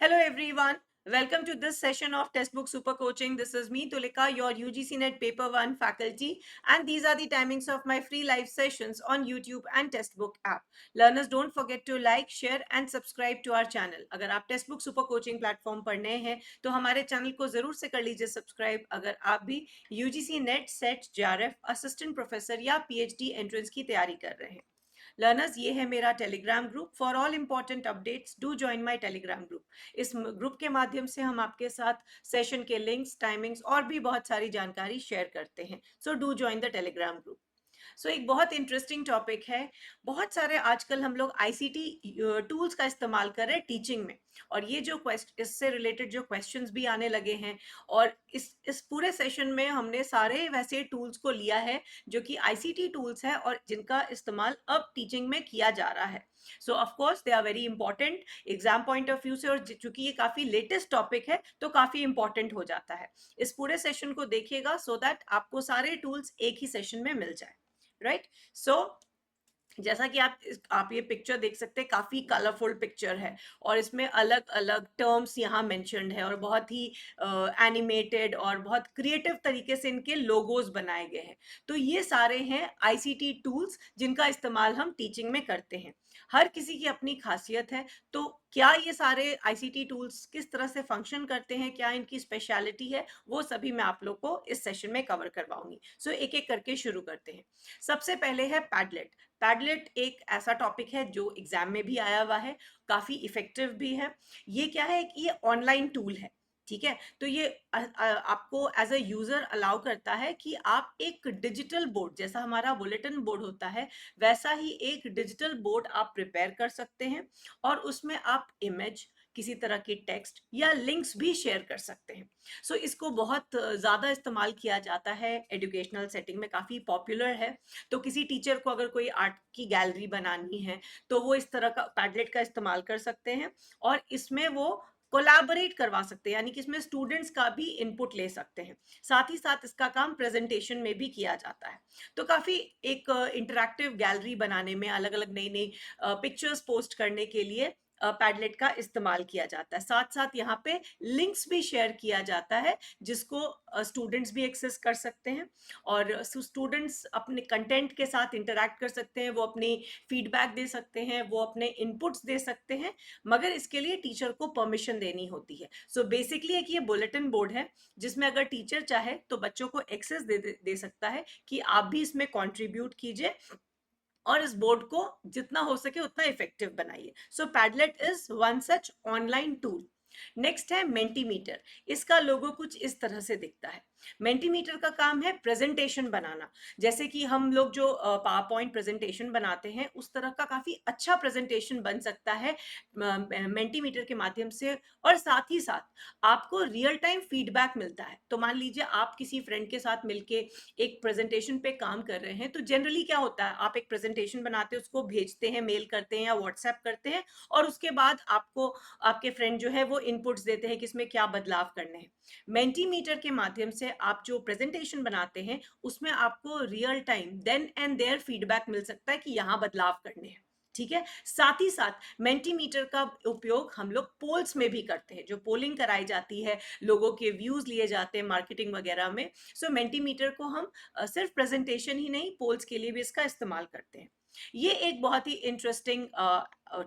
Hello everyone. Welcome to this session of Textbook Super Coaching. This is me, Tulika, your UGC NET Paper 1 faculty, and these are the timings of my free live sessions on YouTube and Textbook app. Learners, don't forget to like, share and subscribe to our channel. अगर आप Textbook Super Coaching platform पर नए हैं तो हमारे channel को जरूर से कर लीजिए सब्सक्राइब अगर आप भी UGC NET, set, JRF, assistant professor या PhD एंट्रेंस की तैयारी कर रहे हैं. लर्नर्स, ये है मेरा Telegram group. For all important updates do join my Telegram group. इस ग्रुप के माध्यम से हम आपके साथ सेशन के लिंक्स, टाइमिंग्स और भी बहुत सारी जानकारी शेयर करते हैं. So do join the Telegram group. So एक बहुत इंटरेस्टिंग टॉपिक है. बहुत सारे आजकल हम लोग आईसीटी टूल्स का इस्तेमाल कर रहे हैं टीचिंग में, और ये जो इससे रिलेटेड जो क्वेश्चंस भी आने लगे हैं, और इस पूरे सेशन में हमने सारे वैसे टूल्स को लिया है जो कि आईसीटी टूल्स है और जिनका इस्तेमाल अब टीचिंग में किया जा रहा है. So of course they are very important exam point of view से, और चूंकि ये काफी लेटेस्ट टॉपिक है तो काफी इंपॉर्टेंट हो जाता है. इस पूरे सेशन को देखिएगा सो दैट आपको सारे टूल्स एक ही सेशन में मिल जाए. राइट. सो जैसा कि आप ये पिक्चर देख सकते हैं, काफी कलरफुल पिक्चर है और इसमें अलग अलग टर्म्स यहाँ मेंशन्ड है और बहुत ही एनिमेटेड और बहुत क्रिएटिव तरीके से इनके लोगोज बनाए गए हैं. तो ये सारे हैं आईसीटी टूल्स जिनका इस्तेमाल हम टीचिंग में करते हैं. हर किसी की अपनी खासियत है. तो क्या ये सारे आईसीटी टूल्स किस तरह से फंक्शन करते हैं, क्या इनकी स्पेशलिटी है, वो सभी मैं आप लोग को इस सेशन में कवर करवाऊंगी. सो एक एक करके शुरू करते हैं. सबसे पहले है पैडलेट. पैडलेट एक ऐसा टॉपिक है जो एग्जाम में भी आया हुआ है, काफी इफेक्टिव भी है. ये क्या है कि ये ऑनलाइन टूल है. ठीक है. तो ये आपको एज अ यूजर अलाउ करता है कि आप एक डिजिटल बोर्ड, जैसा हमारा बुलेटिन बोर्ड होता है वैसा ही एक डिजिटल बोर्ड आप प्रिपेयर कर सकते हैं और उसमें आप इमेज, किसी तरह की टेक्स्ट या लिंक्स भी शेयर कर सकते हैं. सो इसको बहुत ज़्यादा इस्तेमाल किया जाता है एजुकेशनल सेटिंग में, काफ़ी पॉपुलर है. तो किसी टीचर को अगर कोई आर्ट की गैलरी बनानी है तो वो इस तरह का पैडलेट का इस्तेमाल कर सकते हैं और इसमें वो कोलैबोरेट करवा सकते हैं, यानी कि इसमें स्टूडेंट्स का भी इनपुट ले सकते हैं. साथ ही साथ इसका काम प्रेजेंटेशन में भी किया जाता है. तो काफ़ी एक इंटरैक्टिव गैलरी बनाने में, अलग अलग नई नई पिक्चर्स पोस्ट करने के लिए पैडलेट का इस्तेमाल किया जाता है. साथ साथ यहाँ पे लिंक्स भी शेयर किया जाता है जिसको स्टूडेंट्स भी एक्सेस कर सकते हैं और स्टूडेंट्स अपने कंटेंट के साथ इंटरैक्ट कर सकते हैं, वो अपनी फीडबैक दे सकते हैं, वो अपने इनपुट्स दे सकते हैं, मगर इसके लिए टीचर को परमिशन देनी होती है. सो बेसिकली एक ये बुलेटिन बोर्ड है जिसमें अगर टीचर चाहे तो बच्चों को एक्सेस दे सकता है कि आप भी इसमें कॉन्ट्रीब्यूट कीजिए और इस बोर्ड को जितना हो सके उतना इफेक्टिव बनाइए. So Padlet is one such online tool. Next है मेंटीमीटर. इसका लोगो कुछ इस तरह से दिखता है. मेंटीमीटर का काम है प्रेजेंटेशन बनाना. जैसे कि हम लोग जो पावर पॉइंट प्रेजेंटेशन बनाते हैं उस तरह का काफी अच्छा प्रेजेंटेशन बन सकता है मेंटीमीटर के माध्यम से. और साथ ही साथ आपको रियल टाइम फीडबैक मिलता है. तो मान लीजिए आप किसी फ्रेंड के साथ मिलके एक प्रेजेंटेशन पे काम कर रहे हैं, तो जनरली क्या होता है, आप एक प्रेजेंटेशन बनाते हैं, उसको भेजते हैं, मेल करते हैं या व्हाट्सएप करते हैं, और उसके बाद आपको आपके फ्रेंड जो है वो इनपुट्स देते हैं कि इसमें क्या बदलाव करने हैं. मेंटीमीटर के माध्यम से आप जो प्रेजेंटेशन बनाते हैं उसमें आपको real time then and there feedback मिल सकता है कि यहाँ बदलाव करने हैं. ठीक है. साथ ही साथ मेंटीमीटर का उपयोग हम लोग पोल्स में भी करते हैं, जो पोलिंग कराई जाती है, लोगों के व्यूज लिए जाते हैं मार्केटिंग वगैरह में. सो मेंटीमीटर को हम सिर्फ प्रेजेंटेशन ही नहीं, पोल्स के लिए भी इसका इस्तेमाल करते हैं. ये एक बहुत ही इंटरेस्टिंग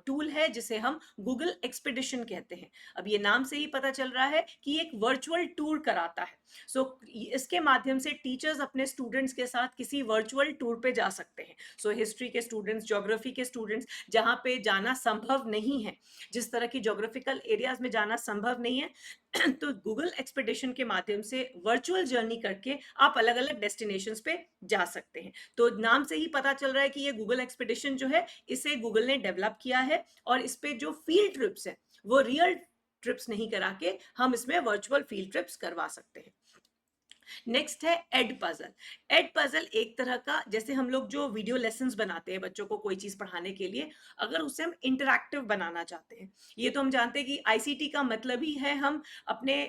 टूल है जिसे हम गूगल एक्सपीडिशन कहते हैं. अब ये नाम से ही पता चल रहा है कि एक वर्चुअल टूर कराता है. सो इसके माध्यम से टीचर्स अपने स्टूडेंट्स के साथ किसी वर्चुअल टूर पे जा सकते हैं. सो हिस्ट्री के स्टूडेंट्स, ज्योग्राफी के स्टूडेंट्स, जहाँ पे जाना संभव नहीं है, जिस तरह की ज्योग्राफिकल एरियाज में जाना संभव नहीं है, तो गूगल एक्सपीडिशन के माध्यम से वर्चुअल जर्नी करके आप अलग अलग डेस्टिनेशंस पे जा सकते हैं. तो नाम से ही पता चल रहा है कि ये गूगल एक्सपीडिशन जो है इसे गूगल ने डेवलप किया है, और इस पे जो फील्ड ट्रिप्स है वो रियल ट्रिप्स नहीं करा के हम इसमें वर्चुअल फील्ड ट्रिप्स करवा सकते हैं. नेक्स्ट है एड पजल. एड पजल एक तरह का, जैसे हम लोग जो वीडियो लेसन्स बनाते हैं बच्चों को कोई चीज पढ़ाने के लिए, अगर उसे हम इंटरैक्टिव बनाना चाहते हैं. ये तो हम जानते हैं कि आईसीटी का मतलब ही है हम अपने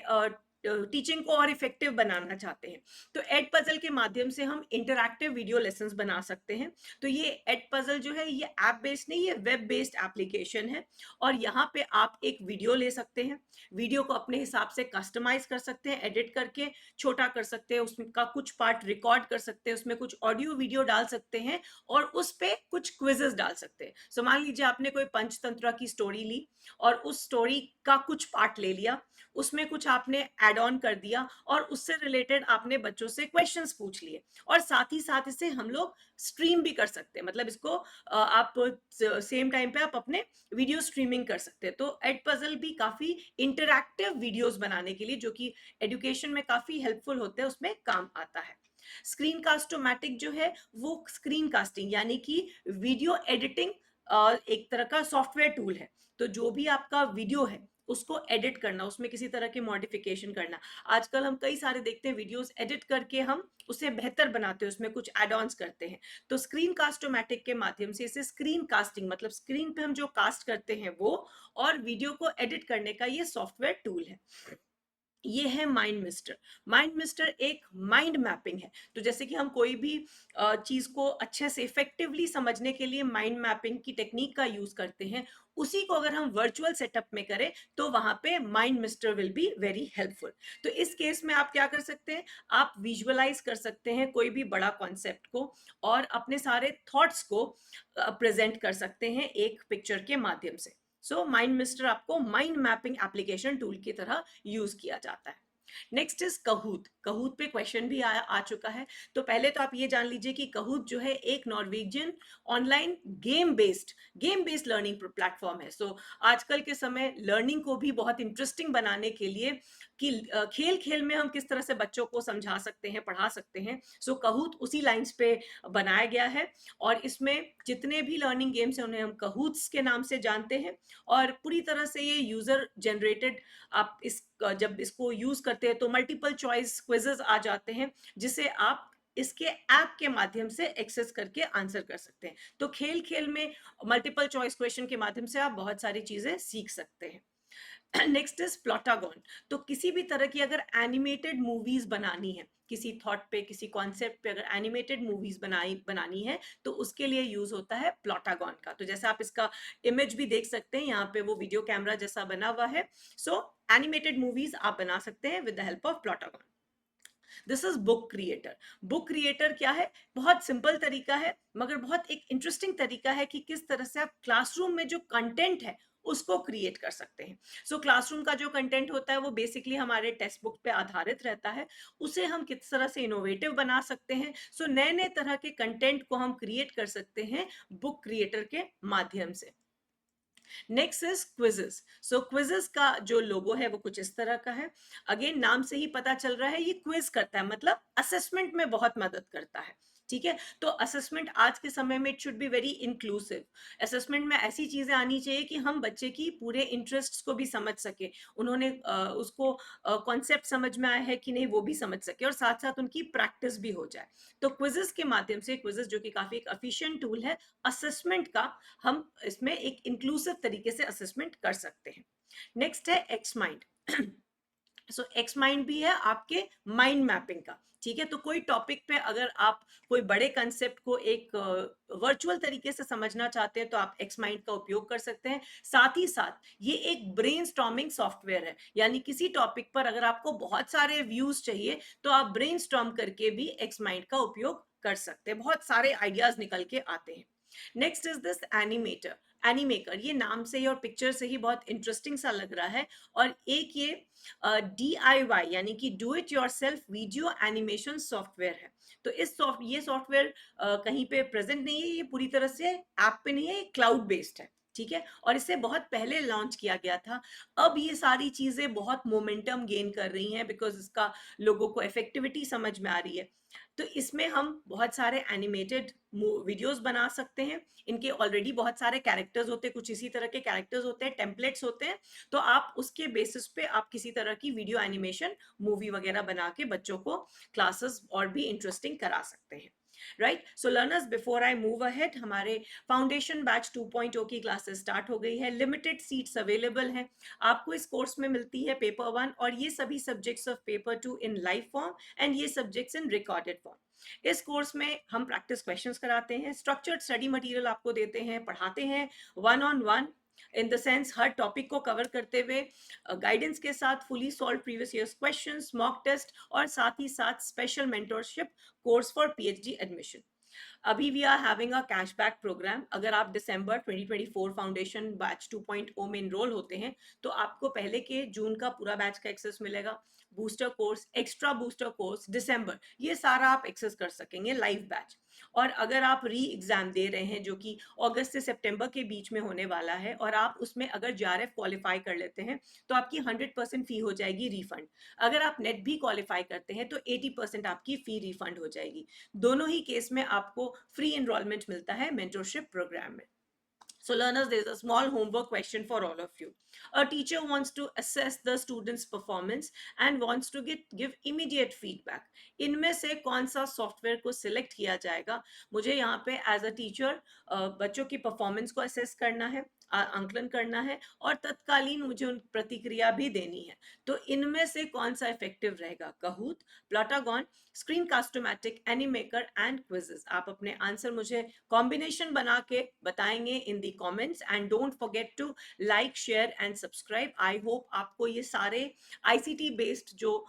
टीचिंग को और इफेक्टिव बनाना चाहते हैं, तो एड पजल के माध्यम से हम इंटरैक्टिव वीडियो लेसन्स बना सकते हैं। तो ये एड पजल जो है ये ऐप बेस्ड नहीं, ये वेब बेस्ड एप्लीकेशन है, और यहाँ पे आप एक वीडियो ले सकते हैं, वीडियो को अपने हिसाब से कस्टमाइज कर सकते हैं, एडिट करके छोटा कर सकते हैं, उसका कुछ पार्ट रिकॉर्ड कर सकते हैं, उसमें कुछ ऑडियो वीडियो डाल सकते हैं, और उस पे कुछ क्विजेस डाल सकते हैं। सो मान लीजिए आपने कोई पंचतंत्र की स्टोरी ली और उस स्टोरी का कुछ पार्ट ले लिया, उसमें कुछ आपने ऐड ऑन कर दिया, और उससे रिलेटेड आपने बच्चों से क्वेश्चंस पूछ लिए, और साथ ही साथ इसे हम लोग स्ट्रीम भी कर सकते हैं, मतलब इसको आप सेम टाइम पे आप अपने वीडियो स्ट्रीमिंग कर सकते हैं। तो एड पजल भी काफी इंटरैक्टिव वीडियोस बनाने के लिए, जो कि एजुकेशन में काफी हेल्पफुल होते हैं, उसमें काम आता है। स्क्रीन कास्टोमैटिक जो है वो स्क्रीन कास्टिंग यानी कि वीडियो एडिटिंग एक तरह का सॉफ्टवेयर टूल है। तो जो भी आपका वीडियो है उसको एडिट करना, उसमें किसी तरह के मॉडिफिकेशन करना, आजकल हम कई सारे देखते हैं वीडियोस एडिट करके हम उसे बेहतर बनाते हैं, उसमें कुछ एड ऑन्स करते हैं। तो स्क्रीन कास्टोमैटिक के माध्यम से इसे स्क्रीन कास्टिंग, मतलब स्क्रीन पे हम जो कास्ट करते हैं वो, और वीडियो को एडिट करने का ये सॉफ्टवेयर टूल है। ये है माइंड मिस्टर। माइंड मिस्टर एक माइंड मैपिंग है। तो जैसे कि हम कोई भी चीज को अच्छे से इफेक्टिवली समझने के लिए माइंड मैपिंग की टेक्निक का यूज करते हैं, उसी को अगर हम वर्चुअल सेटअप में करें तो वहां पे mind mister will be very helpful. तो इस केस में आप क्या कर सकते हैं, आप विजुअलाइज कर सकते हैं कोई भी बड़ा कॉन्सेप्ट को, और अपने सारे थॉट्स को प्रेजेंट कर सकते हैं एक पिक्चर के माध्यम से। सो माइंड मिस्टर आपको माइंड मैपिंग एप्लीकेशन टूल की तरह यूज किया जाता है। Next is कहूत। कहूत पे क्वेश्चन भी आ चुका है। तो पहले तो आप ये जान लीजिए कि कहूत जो है एक Norwegian online game based learning platform है। सो आजकल के समय लर्निंग को भी बहुत इंटरेस्टिंग बनाने के लिए कि खेल खेल में हम किस तरह से बच्चों को समझा सकते हैं, पढ़ा सकते हैं, सो कहूत उसी लाइंस पे बनाया गया है। और इसमें जितने भी लर्निंग गेम्स हैं उन्हें हम कहूट्स के नाम से जानते हैं, और पूरी तरह से ये यूजर जनरेटेड, आप इस जब इसको यूज करते हैं तो मल्टीपल चॉइस क्विजेस आ जाते हैं, जिसे आप इसके ऐप के माध्यम से एक्सेस करके आंसर कर सकते हैं। तो खेल खेल में मल्टीपल चॉइस क्वेश्चन के माध्यम से आप बहुत सारी चीजें सीख सकते हैं। Next is Plotagon. तो किसी भी तरह की अगर एनिमेटेड मूवीज बनानी है, किसी थॉट पे, किसी कॉन्सेप्ट पे अगर एनिमेटेड मूवीज बनानी है, तो उसके लिए यूज होता है प्लॉटागॉन का। तो जैसा आप इसका इमेज भी देख सकते हैं, यहाँ पे वो वीडियो कैमरा जैसा बना हुआ है। सो एनिमेटेड मूवीज आप बना सकते हैं with the help of Plotagon. This is Book Creator. Book Creator क्या है, बहुत सिंपल तरीका है मगर बहुत एक इंटरेस्टिंग तरीका है कि किस तरह से आप क्लासरूम में जो कंटेंट है उसको क्रिएट कर सकते हैं। सो क्लासरूम का जो कंटेंट होता है वो बेसिकली हमारे टेक्स्ट बुक पे आधारित रहता है, उसे हम किस तरह से इनोवेटिव बना सकते हैं। सो नए नए तरह के कंटेंट को हम क्रिएट कर सकते हैं बुक क्रिएटर के माध्यम से। Next is quizzes. So quizzes का जो लोगो है वो कुछ इस तरह का है। अगेन नाम से ही पता चल रहा है ये क्विज करता है, मतलब असेसमेंट में बहुत मदद करता है। ठीक है, तो असेसमेंट आज के समय में it should be very inclusive. Assessment में ऐसी चीजें आनी चाहिए कि हम बच्चे की पूरे इंटरेस्ट को भी समझ सके, उन्होंने उसको कॉन्सेप्ट समझ में आया है कि नहीं वो भी समझ सके, और साथ साथ उनकी प्रैक्टिस भी हो जाए। तो क्विजेस के माध्यम से, क्विजेस जो कि काफी एक एफिशिएंट टूल है असेसमेंट का, हम इसमें एक इंक्लूसिव तरीके से असेसमेंट कर सकते हैं। नेक्स्ट है एक्स माइंड। सो एक्स माइंड भी है आपके माइंड मैपिंग का। ठीक है, तो कोई टॉपिक पे अगर आप कोई बड़े कंसेप्ट को एक वर्चुअल तरीके से समझना चाहते हैं तो आप एक्स माइंड का उपयोग कर सकते हैं। साथ ही साथ ये एक ब्रेनस्टॉर्मिंग सॉफ्टवेयर है, यानी किसी टॉपिक पर अगर आपको बहुत सारे व्यूज चाहिए तो आप ब्रेनस्टॉर्म करके भी एक्स माइंड का उपयोग कर सकते हैं, बहुत सारे आइडियाज निकल के आते हैं। Next is this animator, Animaker. ये नाम से ही और पिक्चर से ही बहुत इंटरेस्टिंग सा लग रहा है। और एक ये DIY यानी कि do it yourself video animation software है। तो ये सॉफ्टवेयर कहीं पे प्रेजेंट नहीं है, ये पूरी तरह से ऐप पे नहीं है, ये क्लाउड बेस्ड है। ठीक है, और इसे बहुत पहले लॉन्च किया गया था। अब ये सारी चीजें बहुत मोमेंटम गेन कर रही हैं बिकॉज इसका लोगों को इफेक्टिविटी समझ में आ रही है। तो इसमें हम बहुत सारे एनिमेटेड वीडियोस बना सकते हैं। इनके ऑलरेडी बहुत सारे कैरेक्टर्स होते हैं, कुछ इसी तरह के कैरेक्टर्स होते हैं, टेम्पलेट्स होते हैं। तो आप उसके बेसिस पे आप किसी तरह की वीडियो एनिमेशन मूवी वगैरह बना के बच्चों को क्लासेस और भी इंटरेस्टिंग करा सकते हैं। Right. So learners, before I move ahead, हमारे फाउंडेशन बैच 2.0 की क्लासेस स्टार्ट हो गई है. लिमिटेड सीट्स अवेलेबल हैं. आपको इस कोर्स में मिलती है पेपर 1 और ये सभी subjects of paper 2 in live form and ये सब्जेक्ट्स इन रिकॉर्डेड फॉर्म. इस कोर्स में हम प्रैक्टिस क्वेश्चंस कराते हैं, स्ट्रक्चर्ड स्टडी मटेरियल आपको देते हैं, पढ़ाते हैं one on one, in the sense हर टॉपिक को कवर करते हुए गाइडेंस के साथ, fully solved previous years questions, mock test और साथ ही साथ special mentorship course for PhD admission. अभी we are having a cashback program. अगर आप दिसंबर 2024 फाउंडेशन बैच 2.0 में इनरोल होते हैं तो आपको पहले के जून का पूरा बैच का एक्सेस मिलेगा. Booster course, extra booster course, दिसंबर, ये सारा आप एक्सेस कर सकेंगे लाइव बैच. और अगर आप री एग्जाम दे रहे हैं जो कि अगस्त से सितंबर के बीच में होने वाला है और आप उसमें अगर जेआरएफ क्वालिफाई कर लेते हैं तो आपकी 100% फी हो जाएगी रिफंड. अगर आप नेट भी क्वालिफाई करते हैं तो 80% आपकी फी रिफंड हो जाएगी. दोनों ही केस में आपको फ्री एनरोलमेंट मिलता है मेंटरशिप प्रोग्राम में. So learners, there's a small homework question for all of you. A teacher wants to assess the student's performance and wants to give immediate feedback. इनमें से कौन सा सॉफ्टवेयर को सिलेक्ट किया जाएगा? मुझे यहाँ पे एज अ टीचर बच्चों की परफॉर्मेंस को असेस करना है, आंकलन करना है और तत्कालीन मुझे उन प्रतिक्रिया भी देनी है. तो इनमें से कौन सा इफेक्टिव रहेगा? Kahoot, Plotagon, screen Castomatic, Animaker and quizzes. आप अपने आंसर मुझे कॉम्बिनेशन बना के बताएंगे in the comments and don't forget to like, share and subscribe. I hope आपको ये सारे आईसीटी बेस्ड जो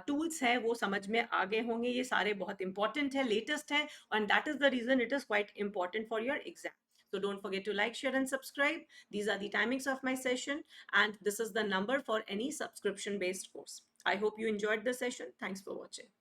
टूल्स हैं वो समझ में आ गए होंगे. ये सारे बहुत इंपॉर्टेंट है, लेटेस्ट है and that is the reason it is quite important for your exam. So don't forget to like, share and subscribe. These are the timings of my session and this is the number for any subscription based course. I hope you enjoyed the session. Thanks for watching.